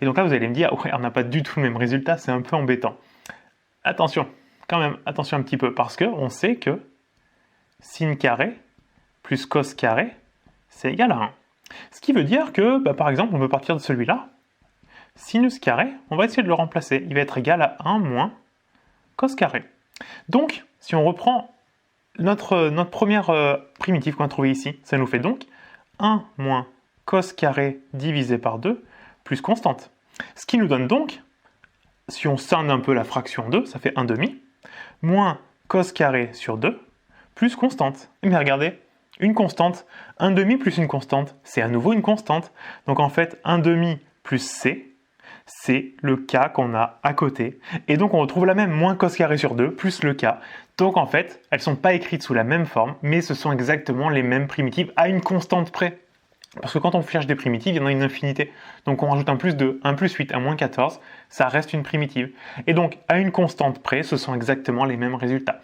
Et donc là, vous allez me dire, ouais, on n'a pas du tout le même résultat, c'est un peu embêtant. Attention, quand même, attention un petit peu, parce qu'on sait que sin carré plus cos carré, c'est égal à 1. Ce qui veut dire que, par exemple, on peut partir de celui-là. Sinus carré, on va essayer de le remplacer. Il va être égal à 1 moins cos carré. Donc, si on reprend notre première primitive qu'on a trouvée ici, ça nous fait donc 1 moins cos carré divisé par 2 plus constante. Ce qui nous donne donc, si on scinde un peu la fraction 2, ça fait 1 demi, moins cos carré sur 2 plus constante. Mais regardez, une constante, 1 demi plus une constante, c'est à nouveau une constante. Donc en fait, 1 demi plus c, c'est le k qu'on a à côté. Et donc on retrouve la même, moins cos carré sur 2 plus le k. Donc en fait, elles ne sont pas écrites sous la même forme, mais ce sont exactement les mêmes primitives à une constante près. Parce que quand on cherche des primitives, il y en a une infinité. Donc on rajoute un plus 2, un plus 8, un moins 14, ça reste une primitive. Et donc à une constante près, ce sont exactement les mêmes résultats.